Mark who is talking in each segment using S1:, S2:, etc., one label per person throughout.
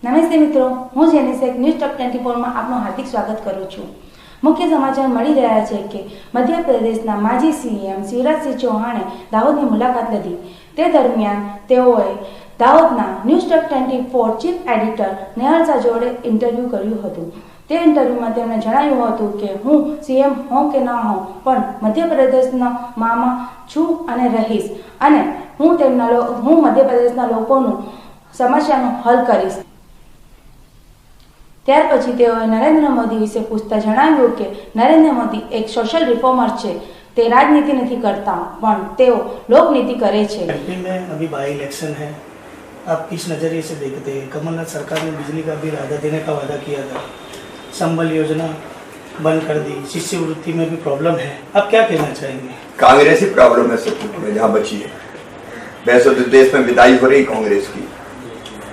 S1: નમસ્તે મિત્રો, હું જેની શેખ ન્યૂઝ ટોપ 24 માં આપનું હાર્દિક સ્વાગત કરું છું। મુખ્ય સમાચાર મળી રહ્યા છે કે મધ્યપ્રદેશના માજી સીએમ શિવરાજ સિંહ ચૌહાણે દાહોદની મુલાકાત લીધી। તે દરમિયાન તેઓએ દાહોદના ન્યૂઝ ટોપ 24 ચીફ એડિટર નેહલ શાહ જોડે ઇન્ટરવ્યૂ કર્યું હતું। તે ઇન્ટરવ્યુમાં તેમણે જણાવ્યું હતું કે હું સીએમ હોઉં કે ના હોઉં પણ મધ્યપ્રદેશના મામા છું અને રહીશ અને હું મધ્યપ્રદેશના લોકોનું સમસ્યાનું હલ કરીશ। ત્યાર પછી તેઓએ નરેન્દ્ર મોદી વિશે પૂછતા જણાવ્યું કે નરેન્દ્ર મોદી એક સોશિयल रिफॉर्मर છે। તે રાજનીતિ નથી કરતા પણ તેઓ લોકનીતિ કરે છે।
S2: एमपी में अभी बाई इलेक्शन है, आप किस नज़रिए से देखते हैं? कमलनाथ सरकार ने बिजली का बिल आधा देने का वादा किया था, संबल योजना बंद कर दी, शिष्यवृत्ति में भी प्रॉब्लम है, आप क्या कहना चाहेंगे?
S3: कांग्रेस ही प्रॉब्लम है सब में जहाँ बची है। वैसे तो देश में विदाई हो रही कांग्रेस की,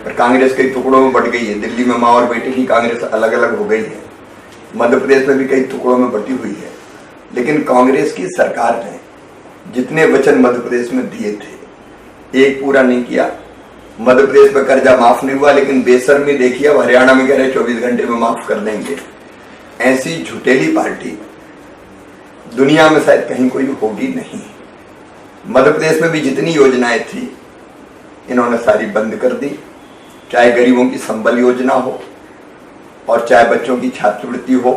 S3: पर कांग्रेस कई टुकड़ों में बढ़ गई है। दिल्ली में माँ और बेटे की कांग्रेस अलग अलग हो गई है, मध्य प्रदेश में भी कई टुकड़ों में बटी हुई है। लेकिन कांग्रेस की सरकार ने जितने वचन मध्य प्रदेश में दिए थे एक पूरा नहीं किया। मध्य प्रदेश में कर्जा माफ नहीं हुआ, लेकिन बेशर्मी देखिए अब हरियाणा में कह रहे 24 घंटे में माफ कर देंगे। ऐसी झुटेली पार्टी दुनिया में शायद कहीं कोई होगी नहीं। मध्य प्रदेश में भी जितनी योजनाएं थी इन्होंने सारी बंद कर दी, चाहे गरीबों की संबल योजना हो और चाहे बच्चों की छात्रवृत्ति हो।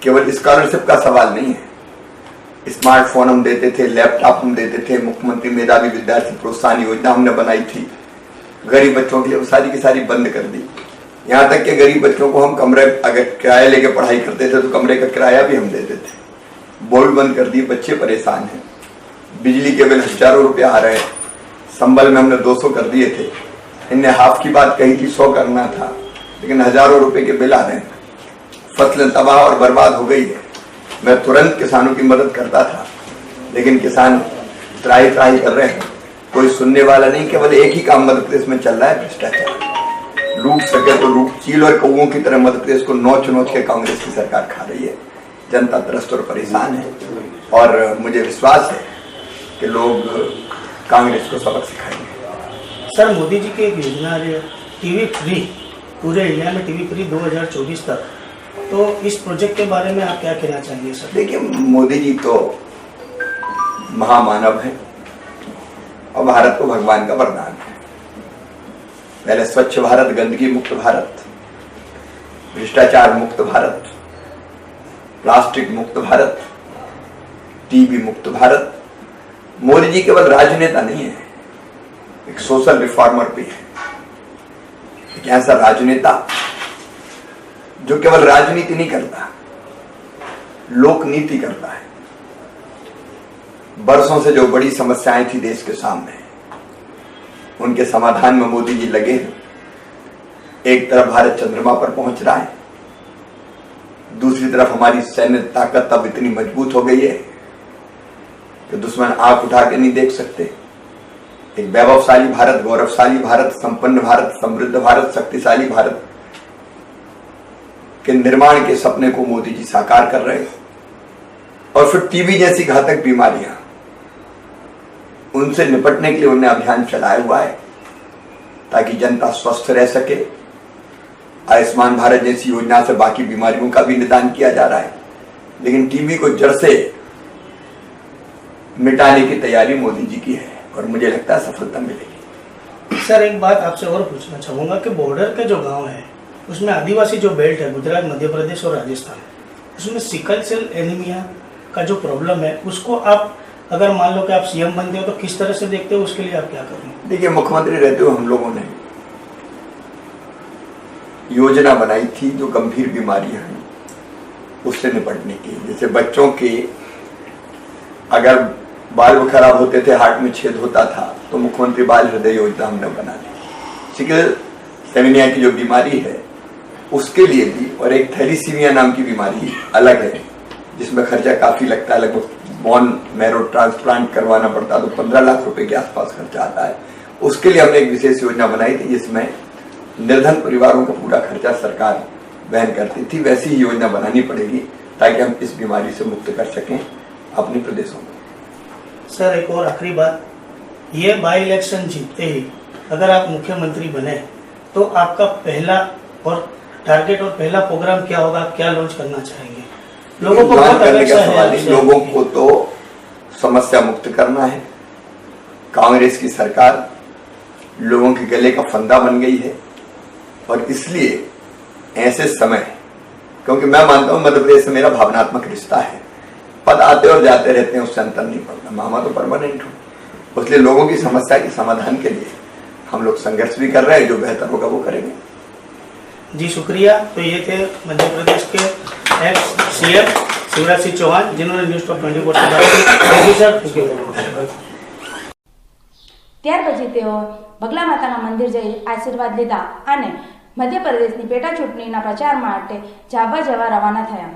S3: केवल स्कॉलरशिप का सवाल नहीं है, स्मार्टफोन हम देते थे, लैपटॉप हम देते थे, मुख्यमंत्री मेधावी विद्यार्थी प्रोत्साहन योजना हमने बनाई थी गरीब बच्चों के लिए, सारी की सारी बंद कर दी। यहाँ तक कि गरीब बच्चों को हम कमरे अगर किराया लेके पढ़ाई करते थे तो कमरे का किराया भी हम देते थे। बोर्ड बंद कर दिए, बच्चे परेशान हैं। बिजली के बिल हजारों रुपये आ रहे हैं, संबल में हमने 200 कर दिए थे, इनने हाफ की बात कही थी 100 करना था, लेकिन हजारों रुपए के बिल आ रहे हैं। फसलें तबाह और बर्बाद हो गई है। मैं तुरंत किसानों की मदद करता था, लेकिन किसान त्राही कर रहे हैं, कोई सुनने वाला नहीं। केवल एक ही काम मध्य प्रदेश में चल रहा है, भ्रष्टाचार। लूट सके तो लूट, चील और कौओं की तरह मध्य प्रदेश को नोच नोच के कांग्रेस की सरकार खा रही है। जनता त्रस्त और परेशान है और मुझे विश्वास है कि लोग कांग्रेस को सबक सिखाएंगे।
S2: सर, मोदी जी की एक योजना है टीवी फ्री, पूरे इंडिया में टीवी फ्री 2024 तक, तो इस प्रोजेक्ट के बारे में आप क्या कहना चाहेंगे सर?
S3: देखिए, मोदी जी तो महामानव है और भारत को भगवान का वरदान है। पहले स्वच्छ भारत, गंदगी मुक्त भारत, भ्रष्टाचार मुक्त भारत, प्लास्टिक मुक्त भारत, टीबी मुक्त भारत। मोदी जी केवल राजनेता नहीं है, एक सोशल रिफॉर्मर भी है। एक ऐसा राजनेता जो केवल राजनीति नहीं करता, लोक नीति करता है। बरसों से जो बड़ी समस्याएं थी देश के सामने, उनके समाधान में मोदी जी लगे हैं। एक तरफ भारत चंद्रमा पर पहुंच रहा है, दूसरी तरफ हमारी सैन्य ताकत अब इतनी मजबूत हो गई है कि दुश्मन आंख उठा के नहीं देख सकते। एक वैभवशाली भारत, गौरवशाली भारत, संपन्न भारत, समृद्ध भारत, शक्तिशाली भारत के निर्माण के सपने को मोदी जी साकार कर रहे हैं। और फिर टीबी जैसी घातक बीमारियां, उनसे निपटने के लिए उन्होंने अभियान चलाया हुआ है ताकि जनता स्वस्थ रह सके। आयुष्मान भारत जैसी योजना से बाकी बीमारियों का भी निदान किया जा रहा है, लेकिन टीबी को जड़ से मिटाने की तैयारी मोदी जी की है और मुझे लगता है सफलता मिलेगी।
S2: सर, एक बात आपसे और पूछना चाहूंगा कि बॉर्डर के जो गांव है उसमें आदिवासी जो बेल्ट है, गुजरात, मध्य प्रदेश और राजस्थान, उसमें सिकल सेल एनीमिया का जो प्रॉब्लम है, उसको आप अगर मान लो कि आप सीएम बनते हो तो किस तरह से देखते हो, उसके लिए आप क्या करेंगे?
S3: देखिए, मुख्यमंत्री रहते हुए हम लोगों ने योजना बनाई थी जो गंभीर बीमारियां हैं उससे निपटने की। जैसे बच्चों के अगर बाल खराब होते थे, हार्ट में छेद होता था, तो मुख्यमंत्री बाल हृदय योजना हमने बना दी। सिकल सेल की जो बीमारी है उसके लिए भी, और एक थैलीसीमिया नाम की बीमारी अलग है जिसमें खर्चा काफी लगता है, लगभग बोन मैरो ट्रांसप्लांट करवाना पड़ता, तो 15 लाख रुपए के आसपास खर्चा आता है। उसके लिए हमने एक विशेष योजना बनाई थी जिसमें निर्धन परिवारों का पूरा खर्चा सरकार वहन करती थी। वैसी ही योजना बनानी पड़ेगी ताकि हम इस बीमारी से मुक्त कर सकें अपने प्रदेशों में।
S2: सर, एक और आखिरी बात, ये बाई इलेक्शन जीतते ही अगर आप मुख्यमंत्री बने तो आपका पहला और टारगेट और पहला प्रोग्राम क्या होगा, आप क्या लॉन्च करना चाहेंगे? लोगों को
S3: लॉन्च
S2: बहुत
S3: करने
S2: अपेक्षा
S3: का
S2: है
S3: सवाल
S2: आपसे।
S3: नहीं, लोगों को तो समस्या मुक्त करना है। कांग्रेस की सरकार लोगों के गले का फंदा बन गई है और इसलिए ऐसे समय, क्योंकि मैं मानता हूं मध्य प्रदेश से मेरा भावनात्मक रिश्ता है, पद आते और जाते रहते हैं, उससे अंतर नहीं पड़ता, मामा तो परमानेंट हूं। इसलिए लोगों की समस्या के समाधान के लिए हम लोग संघर्ष भी कर रहे हैं, जो बेहतर होगा वो करेंगे।
S2: जी शुक्रिया। तो ये थे मध्य प्रदेश के एक्स सीएम शिवराज सिंह चौहान, जिन्होंने न्यूज़ टॉप 24 से बात की। Thank you sir.
S1: ત્યાર પછી તેઓ બગલા માતાના મંદિર જઈ આશીર્વાદ લીધા અને મધ્યપ્રદેશની પેટા ચૂંટણીના પ્રચાર માટે જાવા જવા રવાના થયા.